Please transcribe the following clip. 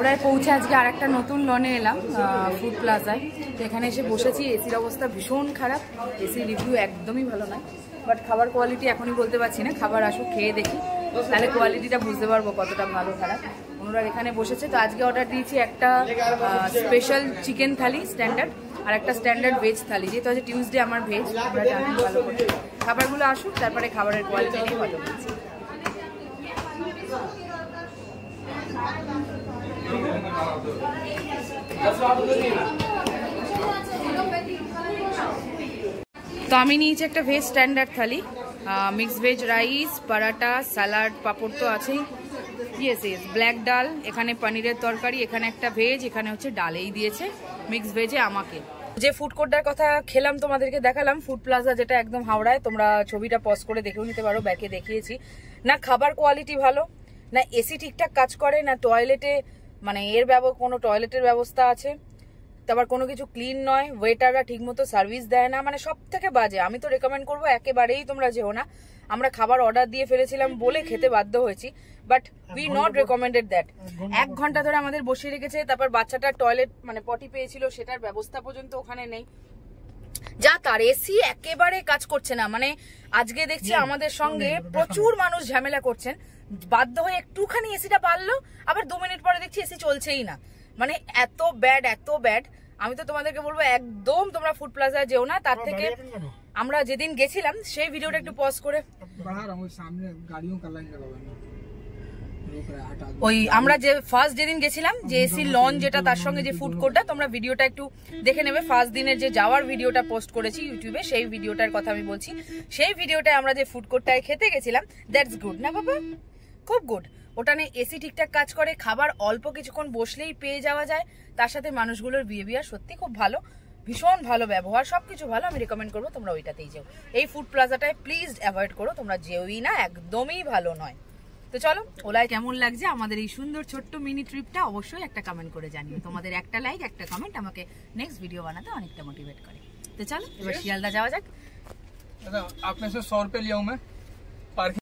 হাওড়ায় পৌঁছে আজকে আর একটা নতুন লনে এলাম ফুড প্লাজায়। তো এখানে এসে বসেছি। এসির অবস্থা ভীষণ খারাপ, এসির রিভিউ একদমই ভালো নয়, বাট খাবার কোয়ালিটি এখনই বলতে পারছি না। খাবার আসুক, খেয়ে দেখি, তাহলে কোয়ালিটিটা বুঝতে পারবো কতটা ভালো খারাপ। অনুরাগ এখানে বসেছে। তো আজকে অর্ডার দিয়েছি একটা স্পেশাল চিকেন থালি স্ট্যান্ডার্ড, আর একটা স্ট্যান্ডার্ড ভেজ থালি। যেহেতু আজ টিউসডে আমার ভেজ, আমরা জানি ভালো করে। খাবারগুলো আসুক, তারপরে খাবারের কোয়ালিটি নিয়ে কথা বলছি। তো আমি নিয়েছি একটা ভেজ স্ট্যান্ডার্ড থালি, মিক্স ভেজ রাইস, পরাটা, স্যালাড, পাপড় তো আছেই। ইয়েস ইয়েস, ব্ল্যাক ডাল, এখানে পনিরের তরকারি, এখানে একটা ভেজ, এখানে হচ্ছে ডালেই দিয়েছে মিক্স ভেজে আমাকে। যে ফুড কোর্টটার কথা খেলাম তোমাদেরকে দেখালাম, ফুড প্লাজা, যেটা একদম হাওড়ায়, তোমরা ছবিটা পজ করে দেখেও নিতে পারো, ব্যাকে দেখিয়েছি। না খাবার কোয়ালিটি ভালো, না এসি ঠিকঠাক কাজ করে, না টয়লেটে মানে কোনো টয়লেটের ব্যবস্থা আছে, তারপর কোনো কিছু ক্লিন নয়, ওয়েটাররা ঠিক মতো সার্ভিস দেয় না, মানে সব থেকে বাজে। আমি তো রেকমেন্ড করবো একেবারেই তোমরা যেও না। আমরা খাবার অর্ডার দিয়ে ফেলেছিলাম বলে খেতে বাধ্য হয়েছি, but we not recommended that. 1 ঘন্টা ধরে আমাদের বসিয়ে রেখেছে, তারপর বাচ্চাটার টয়লেট মানে পটি পেয়েছিল, সেটার ব্যবস্থা পর্যন্ত ওখানে নেই। যা তার এসি একেবারে কাজ করছে না। মানে আজকে দেখছি আমাদের সঙ্গে প্রচুর মানুষ ঝামেলা করছেন, বাধ্য হয়ে একটুখানি এসিটা বাড়লো, আবার 2 মিনিট পরে দেখছি এসি চলছেই না। মানে এত ব্যাড, এত ব্যাড। আমি তো তোমাদেরকে বলবো একদম তোমরা ফুড প্লাজা যেও না। তার থেকে আমরা যেদিন গেছিলাম সেই ভিডিওটা একটু পজ করে, ওই আমরা যে ফার্স্ট যেদিন গেছিলাম, যে এসি লন যেটা, তার সঙ্গে যে ফুড কোর্টটা, তোমরা ভিডিওটা একটু দেখে নেবে। ফার্স্ট দিনের যে যাওয়ার ভিডিওটা পোস্ট করেছি ইউটিউবে, সেই ভিডিওটার কথা আমি বলছি। সেই ভিডিওটায় আমরা যে ফুড কোর্টটায় খেতে গেছিলাম, দ্যাটস গুড না বাবা, খুব গুড। ওটানে এসি ঠিকঠাক কাজ করে, খাবার অল্প কিছুক্ষণ বসলেই পেয়ে যাওয়া যায়, তার সাথে মানুষগুলোর বিহেভিয়ার সত্যি খুব ভালো, ভীষণ ভালো ব্যবহার, সবকিছু ভালো। আমি রেকমেন্ড করবো তোমরা ওইটাতেই যেও। এই ফুড প্লাজাটায় প্লিজ অ্যাভয়েড করো, তোমরা যেওই না, একদমই ভালো নয়। তো চলো, ওলায় কেমন লাগছে আমাদের এই সুন্দর ছোট্ট মিনি ট্রিপটা, অবশ্যই একটা কমেন্ট করে জানিও। তোমাদের একটা লাইক, একটা কমেন্ট আমাকে নেক্সট ভিডিও বানাতে অনেকটা মোটিভেট করে। তো চলো এবার শিয়ালদা যাওয়া যাক। आपने से 100 रुपए लिया हूं मैं।